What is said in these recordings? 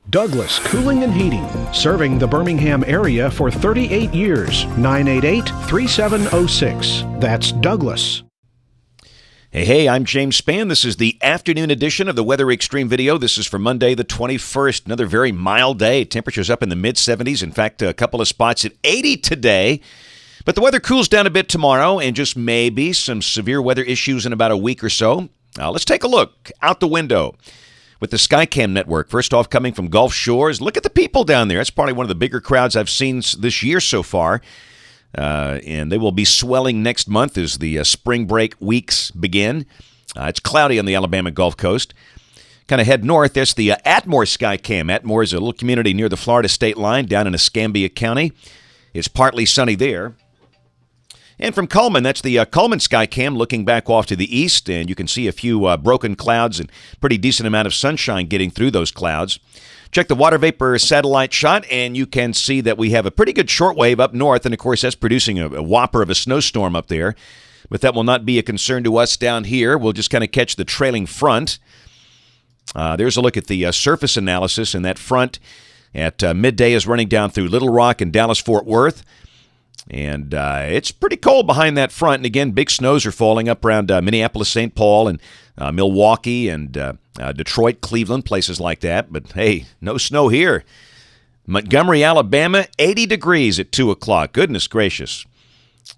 Douglas Cooling and Heating, serving the Birmingham area for 38 years. 988-3706. That's Douglas. Hey, I'm James Spann. This is the afternoon edition of the Weather Xtreme video. This is for Monday the 21st. Another very mild day. Temperatures up in the mid-70s. In fact, a couple of spots at 80 today. But the weather cools down a bit tomorrow, and just maybe some severe weather issues in about a week or so. Let's take a look out the window with the Skycam network. First off, coming from Gulf Shores, look at the people down there. That's probably one of the bigger crowds I've seen this year so far. And they will be swelling next month as the spring break weeks begin. It's cloudy on the Alabama Gulf Coast. Kind of head north, there's the Atmore Skycam. Atmore is a little community near the Florida state line down in Escambia County. It's partly sunny there. And from Cullman, that's the Cullman Skycam looking back off to the east, and you can see a few broken clouds and pretty decent amount of sunshine getting through those clouds. Check the water vapor satellite shot, and you can see that we have a pretty good shortwave up north, and of course that's producing a whopper of a snowstorm up there. But that will not be a concern to us down here. We'll just kind of catch the trailing front. There's a look at the surface analysis, and that front at midday is running down through Little Rock and Dallas-Fort Worth. And it's pretty cold behind that front. And again, big snows are falling up around Minneapolis, St. Paul, and Milwaukee, and Detroit, Cleveland, places like that. But hey, no snow here. Montgomery, Alabama, 80 degrees at 2 o'clock. Goodness gracious.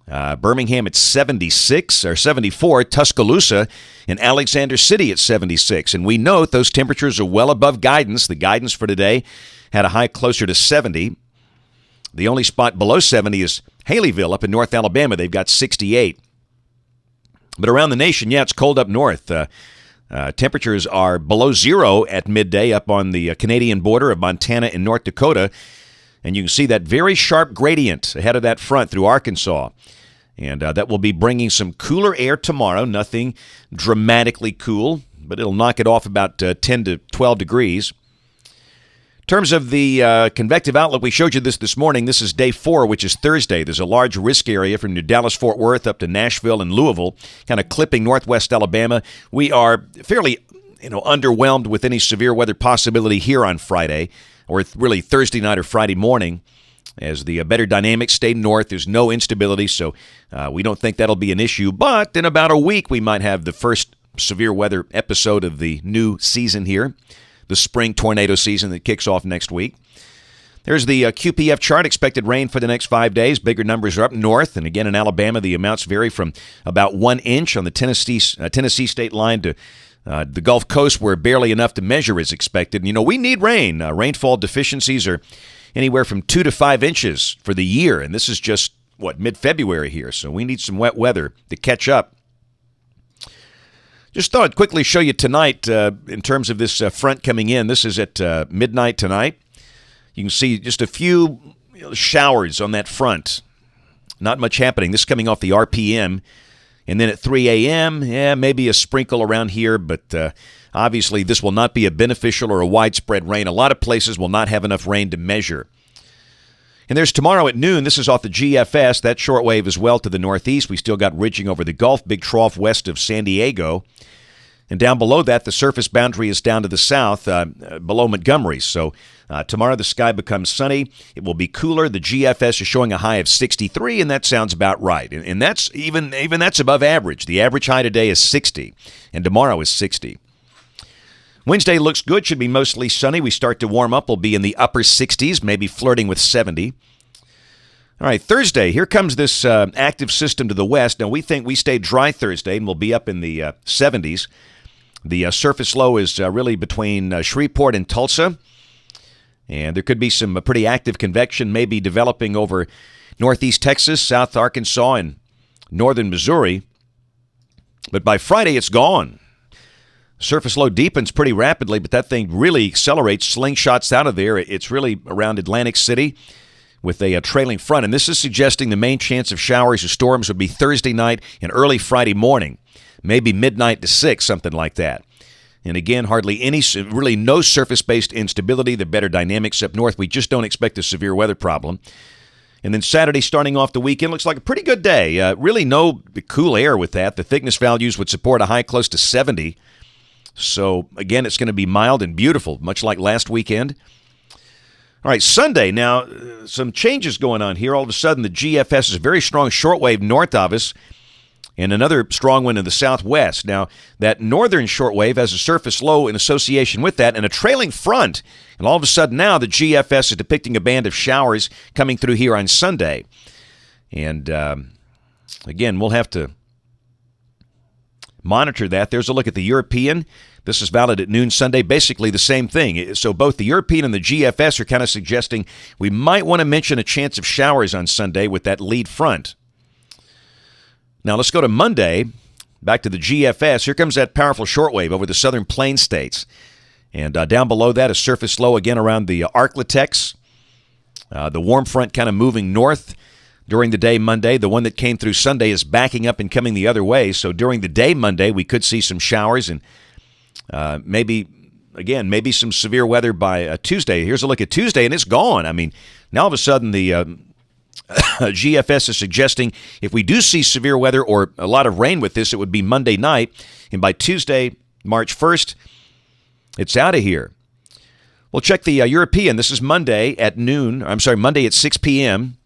Birmingham at 76 or 74. Tuscaloosa and Alexander City at 76. And we note those temperatures are well above guidance. The guidance for today had a high closer to 70. The only spot below 70 is Haleyville up in North Alabama. They've got 68. But around the nation, yeah, it's cold up north. Temperatures are below zero at midday up on the Canadian border of Montana and North Dakota. And you can see that very sharp gradient ahead of that front through Arkansas. And that will be bringing some cooler air tomorrow. Nothing dramatically cool, but it'll knock it off about 10 to 12 degrees. In terms of the convective outlook, we showed you this morning. This is day 4, which is Thursday. There's a large risk area from New Dallas-Fort Worth up to Nashville and Louisville, kind of clipping northwest Alabama. We are fairly, underwhelmed with any severe weather possibility here on Friday, or really Thursday night or Friday morning. As the better dynamics stay north, there's no instability, so we don't think that'll be an issue. But in about a week, we might have the first severe weather episode of the new season here. The spring tornado season that kicks off next week. There's the QPF chart, expected rain for the next 5 days. Bigger numbers are up north, and again in Alabama, the amounts vary from about 1 inch on the Tennessee state line to the Gulf Coast, where barely enough to measure is expected. We need rain. Rainfall deficiencies are anywhere from 2 to 5 inches for the year, and this is just, mid-February here, so we need some wet weather to catch up. Just thought I'd quickly show you tonight in terms of this front coming in. This is at midnight tonight. You can see just a few showers on that front. Not much happening. This is coming off the RPM. And then at 3 a.m., maybe a sprinkle around here, but obviously this will not be a beneficial or a widespread rain. A lot of places will not have enough rain to measure. And there's tomorrow at noon. This is off the GFS. That shortwave as well to the northeast. We still got ridging over the Gulf, big trough west of San Diego. And down below that, the surface boundary is down to the south, below Montgomery. So tomorrow the sky becomes sunny. It will be cooler. The GFS is showing a high of 63, and that sounds about right. And that's even that's above average. The average high today is 60, and tomorrow is 60. Wednesday looks good, should be mostly sunny. We start to warm up. We'll be in the upper 60s, maybe flirting with 70. All right, Thursday, here comes this active system to the west. Now, we think we stay dry Thursday, and we'll be up in the 70s. The surface low is really between Shreveport and Tulsa. And there could be some pretty active convection maybe developing over northeast Texas, south Arkansas, and northern Missouri. But by Friday, it's gone. Surface low deepens pretty rapidly, but that thing really accelerates, slingshots out of there. It's really around Atlantic City with a trailing front. And this is suggesting the main chance of showers or storms would be Thursday night and early Friday morning, maybe midnight to 6, something like that. And again, really no surface-based instability. The better dynamics up north. We just don't expect a severe weather problem. And then Saturday, starting off the weekend, looks like a pretty good day. Really no cool air with that. The thickness values would support a high close to 70. So, again, it's going to be mild and beautiful, much like last weekend. All right, Sunday. Now, some changes going on here. All of a sudden, the GFS is a very strong shortwave north of us and another strong one in the southwest. Now, that northern shortwave has a surface low in association with that and a trailing front. And all of a sudden now, the GFS is depicting a band of showers coming through here on Sunday. And, again, we'll have to monitor that. There's a look at the European. This is valid at noon Sunday. Basically the same thing. So both the European and the GFS are kind of suggesting we might want to mention a chance of showers on Sunday with that lead front. Now let's go to Monday. Back to the GFS. Here comes that powerful shortwave over the southern plain states. And down below that, a surface low again around the Arklatex. The warm front kind of moving north during the day Monday. The one that came through Sunday is backing up and coming the other way. So during the day Monday, we could see some showers and maybe some severe weather by Tuesday. Here's a look at Tuesday, and it's gone. I mean, now all of a sudden the GFS is suggesting if we do see severe weather or a lot of rain with this, it would be Monday night. And by Tuesday, March 1st, it's out of here. We'll check the European. This is Monday at noon. Monday at 6 p.m.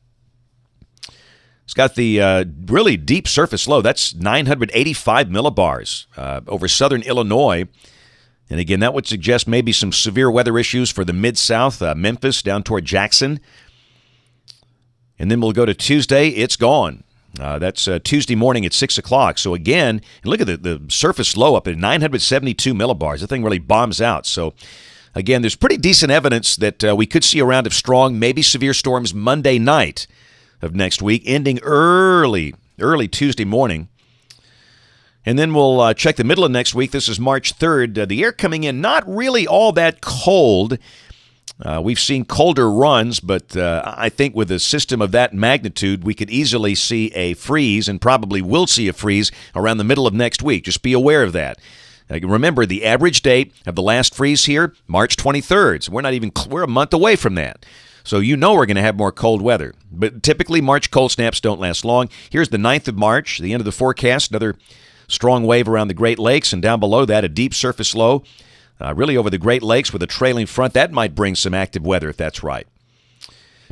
It's got the really deep surface low. That's 985 millibars over southern Illinois. And again, that would suggest maybe some severe weather issues for the Mid-South, Memphis, down toward Jackson. And then we'll go to Tuesday. It's gone. That's Tuesday morning at 6 o'clock. So again, look at the surface low up at 972 millibars. The thing really bombs out. So again, there's pretty decent evidence that we could see a round of strong, maybe severe storms Monday night of next week, ending early Tuesday morning. And then we'll check the middle of next week. This is March 3rd. The air coming in not really all that cold. We've seen colder runs, but I think with a system of that magnitude, we could easily see a freeze and probably will see a freeze around the middle of next week. Just be aware of that. Remember, the average date of the last freeze here, March 23rd. So we're a month away from that. So you know we're going to have more cold weather. But typically, March cold snaps don't last long. Here's the 9th of March, the end of the forecast, another strong wave around the Great Lakes, and down below that, a deep surface low, really over the Great Lakes with a trailing front. That might bring some active weather if that's right.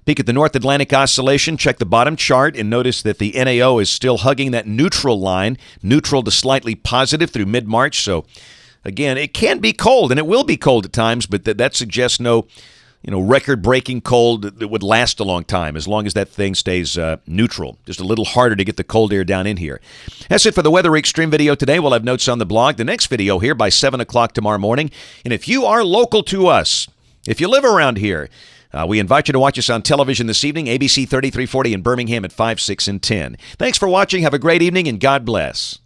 Peek at the North Atlantic Oscillation. Check the bottom chart and notice that the NAO is still hugging that neutral line, neutral to slightly positive through mid-March. So, again, it can be cold, and it will be cold at times, but that suggests no record-breaking cold that would last a long time, as long as that thing stays neutral. Just a little harder to get the cold air down in here. That's it for the Weather Xtreme video today. We'll have notes on the blog. The next video here by 7 o'clock tomorrow morning. And if you are local to us, if you live around here, we invite you to watch us on television this evening, ABC 3340 in Birmingham at 5, 6, and 10. Thanks for watching. Have a great evening, and God bless.